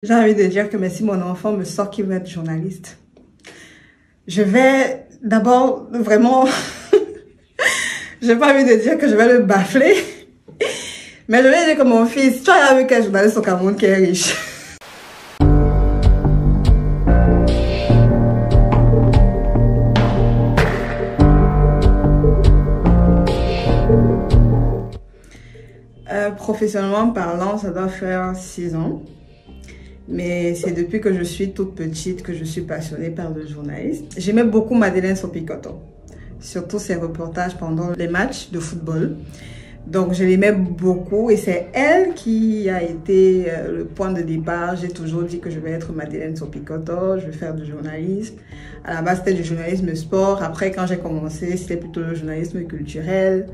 J'ai envie de dire que mais si mon enfant me sort qu'il veut être journaliste, je vais d'abord vraiment, j'ai pas envie de dire que je vais le bafler, mais je vais dire que mon fils, tu as vu quel journaliste au Cameroun qui est riche. Professionnellement parlant, ça doit faire 6 ans. Mais c'est depuis que je suis toute petite que je suis passionnée par le journalisme. J'aimais beaucoup Madeleine Sopikoto, surtout ses reportages pendant les matchs de football. Donc je l'aimais beaucoup et c'est elle qui a été le point de départ. J'ai toujours dit que je vais être Madeleine Sopikoto, je vais faire du journalisme. À la base c'était du journalisme sport, après quand j'ai commencé c'était plutôt le journalisme culturel.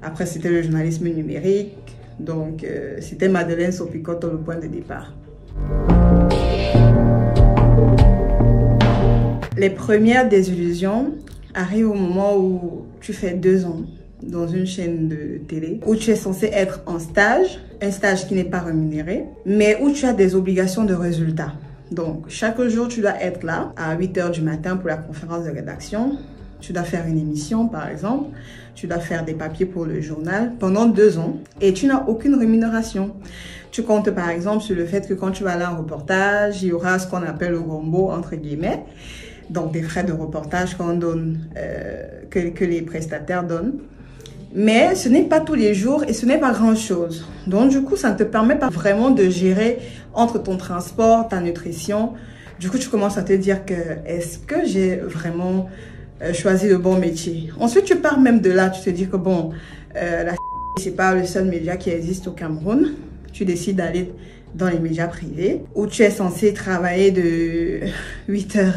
Après c'était le journalisme numérique. Donc c'était Madeleine Sopikoto le point de départ. Les premières désillusions arrivent au moment où tu fais 2 ans dans une chaîne de télé, où tu es censé être en stage, un stage qui n'est pas rémunéré, mais où tu as des obligations de résultat. Donc, chaque jour, tu dois être là à 8 h du matin pour la conférence de rédaction. Tu dois faire une émission, par exemple. Tu dois faire des papiers pour le journal pendant 2 ans et tu n'as aucune rémunération. Tu comptes, par exemple, sur le fait que quand tu vas aller en reportage, il y aura ce qu'on appelle le gombo, entre guillemets. Donc, des frais de reportage qu'on donne, que les prestataires donnent. Mais ce n'est pas tous les jours et ce n'est pas grand-chose. Donc, du coup, ça ne te permet pas vraiment de gérer entre ton transport, ta nutrition. Du coup, tu commences à te dire que est-ce que j'ai vraiment choisi le bon métier? Ensuite, tu pars même de là, tu te dis que bon, la c'est pas le seul média qui existe au Cameroun. Tu décides d'aller dans les médias privés où tu es censé travailler de 8 h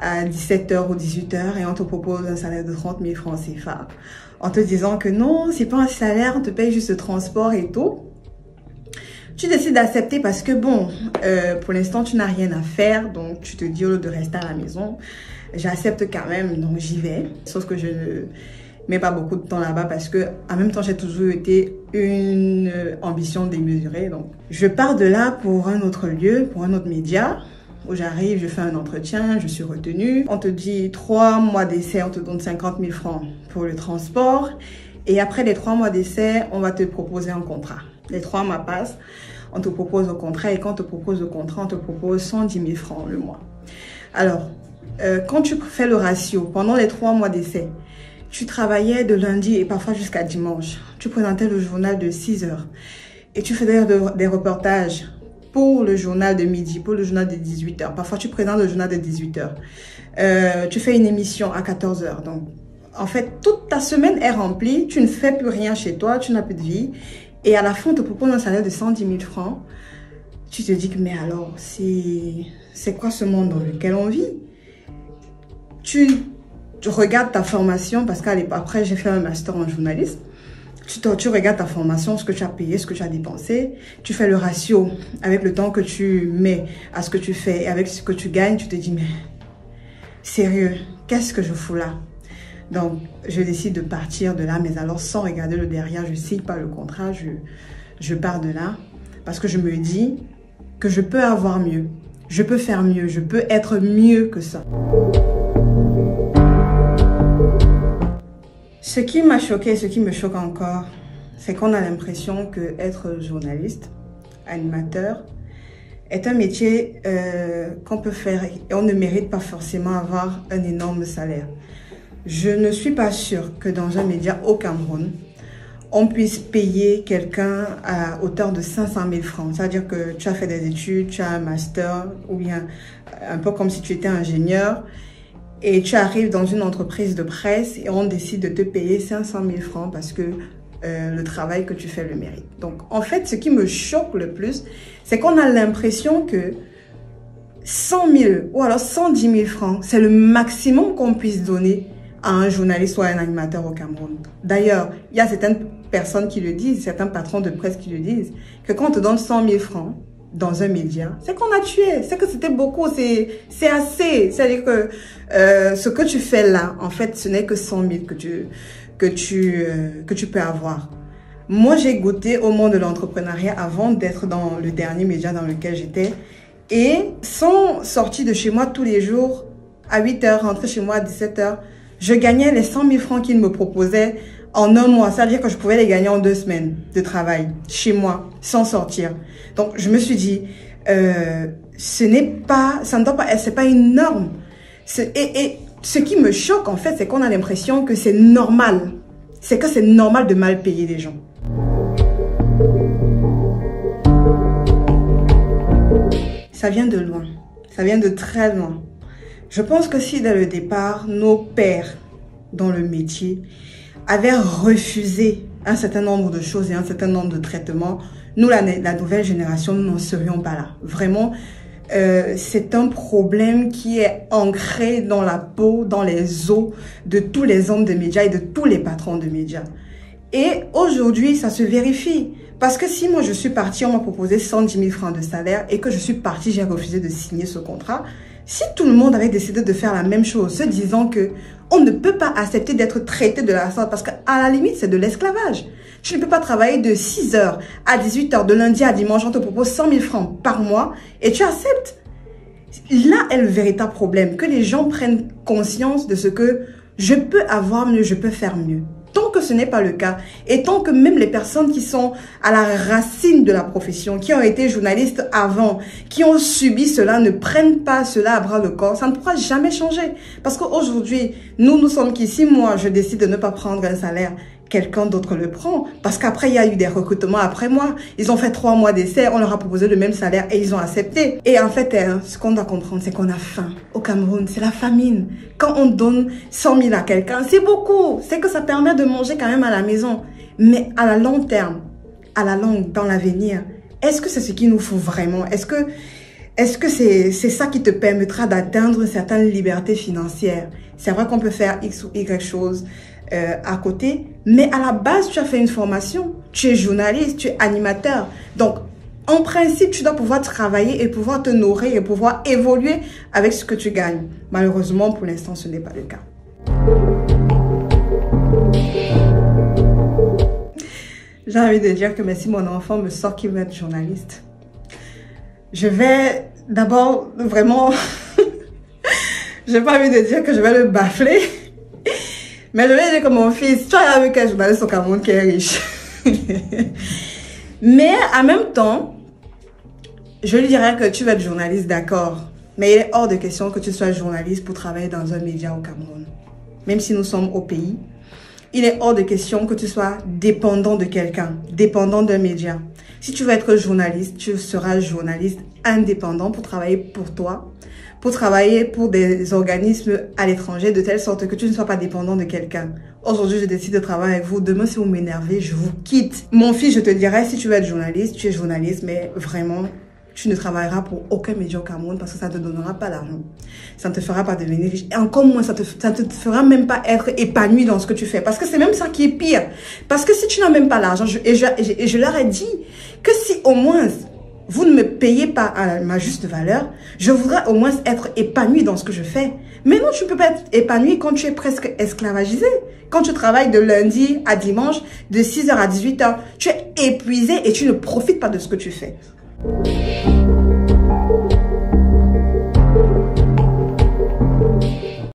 à 17 h ou 18 h et on te propose un salaire de 30 000 francs CFA en te disant que non, c'est pas un salaire, on te paye juste le transport et tout. Tu décides d'accepter parce que bon, pour l'instant tu n'as rien à faire, donc tu te dis au lieu de rester à la maison, j'accepte quand même, donc j'y vais. Sauf que je ne mets pas beaucoup de temps là-bas parce que en même temps j'ai toujours été une ambition démesurée. Donc je pars de là pour un autre lieu, pour un autre média. Où j'arrive, je fais un entretien, je suis retenue. On te dit 3 mois d'essai, on te donne 50 000 francs pour le transport. Et après les 3 mois d'essai, on va te proposer un contrat. Les 3 mois passent, on te propose un contrat et quand on te propose le contrat, on te propose 110 000 francs le mois. Alors, quand tu fais le ratio, pendant les 3 mois d'essai, tu travaillais de lundi et parfois jusqu'à dimanche. Tu présentais le journal de 6 h et tu faisais des reportages pour le journal de midi, pour le journal de 18 h. Parfois, tu présentes le journal de 18 h. Tu fais une émission à 14 h. Donc, en fait, toute ta semaine est remplie. Tu ne fais plus rien chez toi. Tu n'as plus de vie. Et à la fin, on te propose un salaire de 110 000 francs. Tu te dis que, mais alors, c'est quoi ce monde dans lequel on vit? Tu regardes ta formation, parce qu'après, j'ai fait un master en journalisme. Tu regardes ta formation, ce que tu as payé, ce que tu as dépensé. Tu fais le ratio avec le temps que tu mets à ce que tu fais et avec ce que tu gagnes. Tu te dis, mais sérieux, qu'est-ce que je fous là? Donc, je décide de partir de là, mais alors sans regarder le derrière. Je ne signe pas le contrat, je pars de là parce que je me dis que je peux avoir mieux. Je peux faire mieux, je peux être mieux que ça. Ce qui m'a choqué, ce qui me choque encore, c'est qu'on a l'impression que être journaliste, animateur, est un métier qu'on peut faire et on ne mérite pas forcément avoir un énorme salaire. Je ne suis pas sûre que dans un média au Cameroun, on puisse payer quelqu'un à hauteur de 500 000 francs. C'est-à-dire que tu as fait des études, tu as un master, ou bien un peu comme si tu étais ingénieur, et tu arrives dans une entreprise de presse et on décide de te payer 500 000 francs parce que le travail que tu fais le mérite. Donc, en fait, ce qui me choque le plus, c'est qu'on a l'impression que 100 000 ou alors 110 000 francs, c'est le maximum qu'on puisse donner à un journaliste ou à un animateur au Cameroun. D'ailleurs, il y a certaines personnes qui le disent, certains patrons de presse qui le disent, que quand on te donne 100 000 francs, dans un média, c'est qu'on a tué, c'est que c'était beaucoup, c'est assez. C'est-à-dire que ce que tu fais là, en fait, ce n'est que 100 000 que tu peux avoir. Moi, j'ai goûté au monde de l'entrepreneuriat avant d'être dans le dernier média dans lequel j'étais. Et sans sortir de chez moi tous les jours, à 8 h, rentrer chez moi à 17 h, je gagnais les 100 000 francs qu'ils me proposaient en un mois. Ça veut dire que je pouvais les gagner en 2 semaines de travail, chez moi, sans sortir. Donc, je me suis dit, ça ne doit pas être, c'est pas une norme. Et ce qui me choque, en fait, c'est qu'on a l'impression que c'est normal. C'est que c'est normal de mal payer les gens. Ça vient de loin. Ça vient de très loin. Je pense que si dès le départ, nos pères dans le métier avaient refusé un certain nombre de choses et un certain nombre de traitements, nous, la nouvelle génération, nous n'en serions pas là. Vraiment, c'est un problème qui est ancré dans la peau, dans les os de tous les hommes de médias et de tous les patrons de médias. Et aujourd'hui, ça se vérifie. Parce que si moi je suis partie, on m'a proposé 110 000 francs de salaire et que je suis partie, j'ai refusé de signer ce contrat. Si tout le monde avait décidé de faire la même chose, se disant que on ne peut pas accepter d'être traité de la sorte, parce qu'à la limite, c'est de l'esclavage. Tu ne peux pas travailler de 6 h à 18 h, de lundi à dimanche, on te propose 100 000 francs par mois et tu acceptes. Là est le véritable problème, que les gens prennent conscience de ce que je peux avoir mieux, je peux faire mieux. Tant que ce n'est pas le cas, et tant que même les personnes qui sont à la racine de la profession, qui ont été journalistes avant, qui ont subi cela, ne prennent pas cela à bras le corps, ça ne pourra jamais changer. Parce qu'aujourd'hui, nous sommes qu'ici, moi, je décide de ne pas prendre un salaire, quelqu'un d'autre le prend. Parce qu'après, il y a eu des recrutements après moi. Ils ont fait 3 mois d'essai, on leur a proposé le même salaire et ils ont accepté. Et en fait, ce qu'on doit comprendre, c'est qu'on a faim. Au Cameroun, c'est la famine. Quand on donne 100 000 à quelqu'un, c'est beaucoup. C'est que ça permet de manger quand même à la maison. Mais à la long terme, à la longue, dans l'avenir, est-ce que c'est ce qu'il nous faut vraiment? Est-ce que c'est ça qui te permettra d'atteindre une certaine liberté financière? C'est vrai qu'on peut faire X ou Y choses à côté, mais à la base, tu as fait une formation, tu es journaliste, tu es animateur. Donc, en principe, tu dois pouvoir travailler et pouvoir te nourrir et pouvoir évoluer avec ce que tu gagnes. Malheureusement, pour l'instant, ce n'est pas le cas. J'ai envie de dire que même si mon enfant me sort qu'il veut être journaliste, je vais d'abord vraiment... J'ai pas envie de dire que je vais le bafler. Mais je vais dire que mon fils, tu as vu quel journaliste au Cameroun qui est riche. Mais en même temps, je lui dirais que tu vas être journaliste, d'accord. Mais il est hors de question que tu sois journaliste pour travailler dans un média au Cameroun. Même si nous sommes au pays, il est hors de question que tu sois dépendant de quelqu'un, dépendant d'un média. Si tu veux être journaliste, tu seras journaliste indépendant pour travailler pour toi, pour travailler pour des organismes à l'étranger, de telle sorte que tu ne sois pas dépendant de quelqu'un. Aujourd'hui, je décide de travailler avec vous. Demain, si vous m'énervez, je vous quitte. Mon fils, je te dirais, si tu veux être journaliste, tu es journaliste, mais vraiment, tu ne travailleras pour aucun média au Cameroun parce que ça ne te donnera pas l'argent. Ça ne te fera pas devenir riche. Et encore moins, ça ne te fera même pas être épanoui dans ce que tu fais. Parce que c'est même ça qui est pire. Parce que si tu n'as même pas l'argent, et je leur ai dit que si au moins vous ne me payez pas à ma juste valeur, je voudrais au moins être épanoui dans ce que je fais. Mais non, tu ne peux pas être épanoui quand tu es presque esclavagisé. Quand tu travailles de lundi à dimanche, de 6 h à 18 h, tu es épuisé et tu ne profites pas de ce que tu fais.